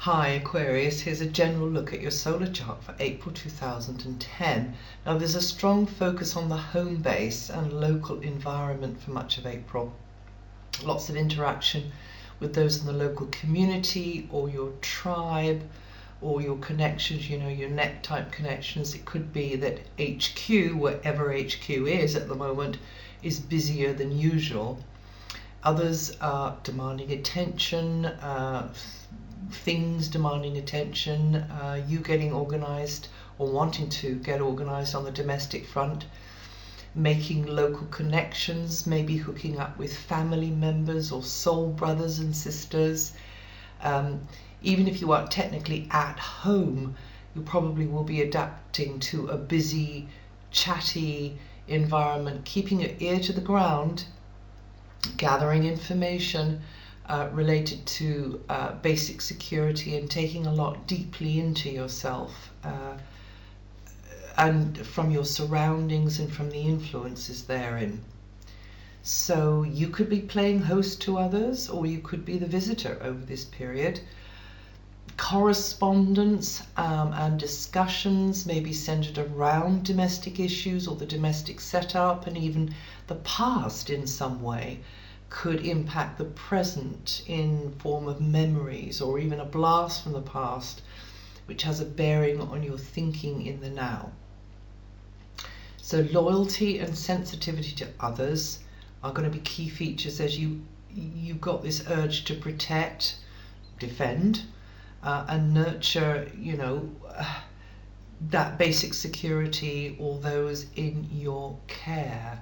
Hi Aquarius, here's a general look at your solar chart for April 2010. Now there's a strong focus on the home base and local environment for much of April. Lots of interaction with those in the local community or your tribe or your connections, you know, your net type connections. It could be that HQ, wherever HQ is at the moment, is busier than usual. Others are demanding attention, things demanding attention, you getting organized or wanting to get organized on the domestic front, making local connections, maybe hooking up with family members or soul brothers and sisters. Even if you aren't technically at home, you probably will be adapting to a busy, chatty environment, keeping your ear to the ground, gathering information related to basic security and taking a lot deeply into yourself and from your surroundings and from the influences therein. So you could be playing host to others, or you could be the visitor over this period. Correspondence and discussions may be centered around domestic issues or the domestic setup, and even the past in some way could impact the present in form of memories or even a blast from the past, which has a bearing on your thinking in the now. So loyalty and sensitivity to others are going to be key features as you've got this urge to protect, defend, and nurture, you know, that basic security or those in your care.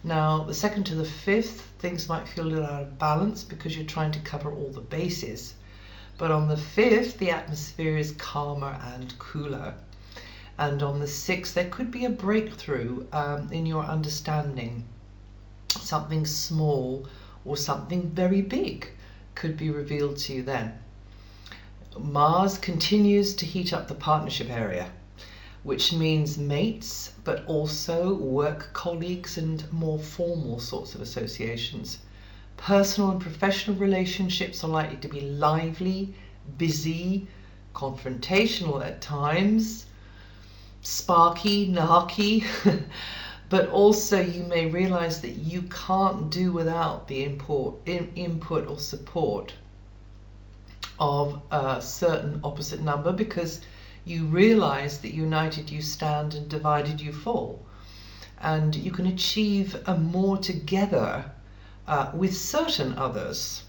Now, the 2nd to the 5th, things might feel a little out of balance because you're trying to cover all the bases. But on the 5th, the atmosphere is calmer and cooler. And on the 6th, there could be a breakthrough in your understanding. Something small or something very big could be revealed to you then. Mars continues to heat up the partnership area, which means mates, but also work colleagues and more formal sorts of associations. Personal and professional relationships are likely to be lively, busy, confrontational at times, sparky, narky, but also you may realize that you can't do without the input or support of a certain opposite number, because you realize that united you stand and divided you fall. And you can achieve a more together with certain others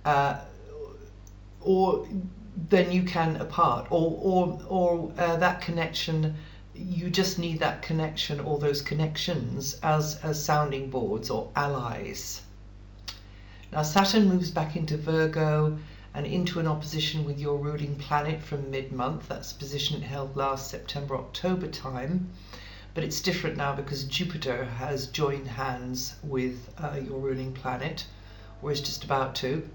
or than you can apart, or that connection, you just need that connection or those connections as sounding boards or allies. Now Saturn moves back into Virgo and into an opposition with your ruling planet from mid-month. That's the position it held last September, October time. But it's different now because Jupiter has joined hands with your ruling planet, or is just about to.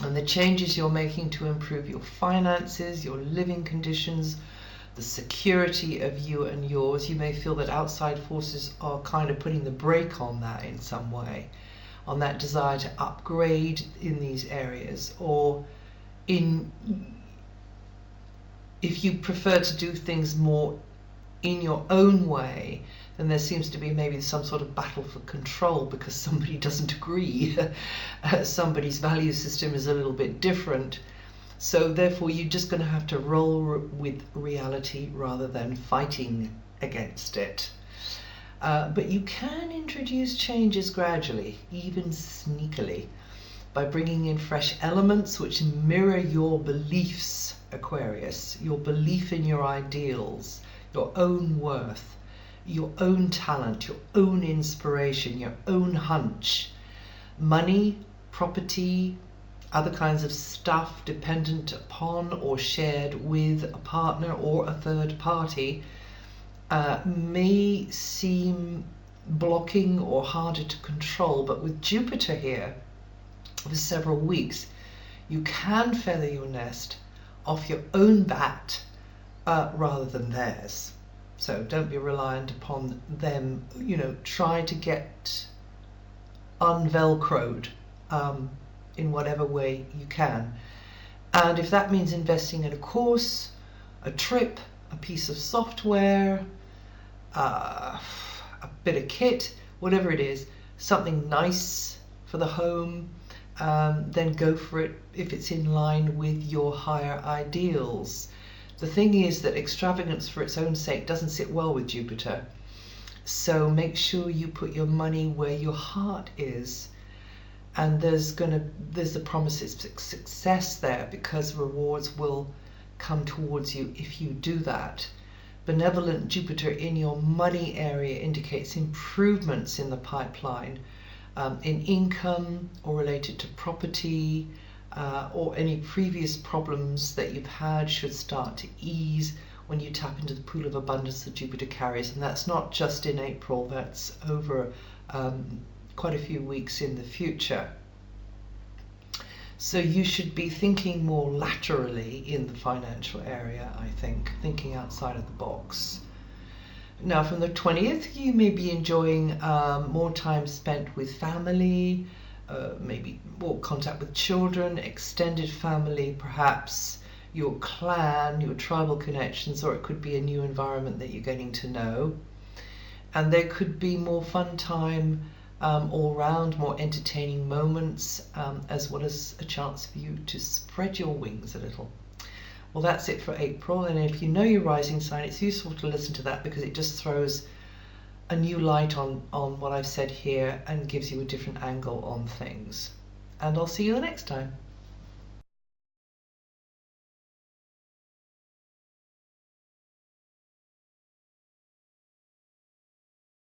And the changes you're making to improve your finances, your living conditions, the security of you and yours, you may feel that outside forces are kind of putting the brake on that in some way, on that desire to upgrade in these areas, or if you prefer to do things more in your own way, then there seems to be maybe some sort of battle for control because somebody doesn't agree. Somebody's value system is a little bit different. So therefore you're just going to have to roll with reality rather than fighting against it. But you can introduce changes gradually, even sneakily, by bringing in fresh elements which mirror your beliefs, Aquarius, your belief in your ideals, your own worth, your own talent, your own inspiration, your own hunch. Money, property, other kinds of stuff dependent upon or shared with a partner or a third party may seem blocking or harder to control, but with Jupiter here for several weeks, you can feather your nest off your own bat rather than theirs. So don't be reliant upon them, you know, try to get unvelcroed in whatever way you can. And if that means investing in a course, a trip, a piece of software, a bit of kit, whatever it is, something nice for the home, then go for it if it's in line with your higher ideals. The thing is that extravagance for its own sake doesn't sit well with Jupiter. So make sure you put your money where your heart is. And there's the promise of success there, because rewards will come towards you if you do that. Benevolent Jupiter in your money area indicates improvements in the pipeline, in income or related to property, or any previous problems that you've had should start to ease when you tap into the pool of abundance that Jupiter carries. And that's not just in April, that's over quite a few weeks in the future. So you should be thinking more laterally in the financial area, I think, thinking outside of the box. Now from the 20th, you may be enjoying more time spent with family, maybe more contact with children, extended family, perhaps your clan, your tribal connections, or it could be a new environment that you're getting to know. And there could be more fun time all round, more entertaining moments, as well as a chance for you to spread your wings a little. Well, that's it for April, and if you know your rising sign, it's useful to listen to that because it just throws a new light on what I've said here and gives you a different angle on things. And I'll see you the next time.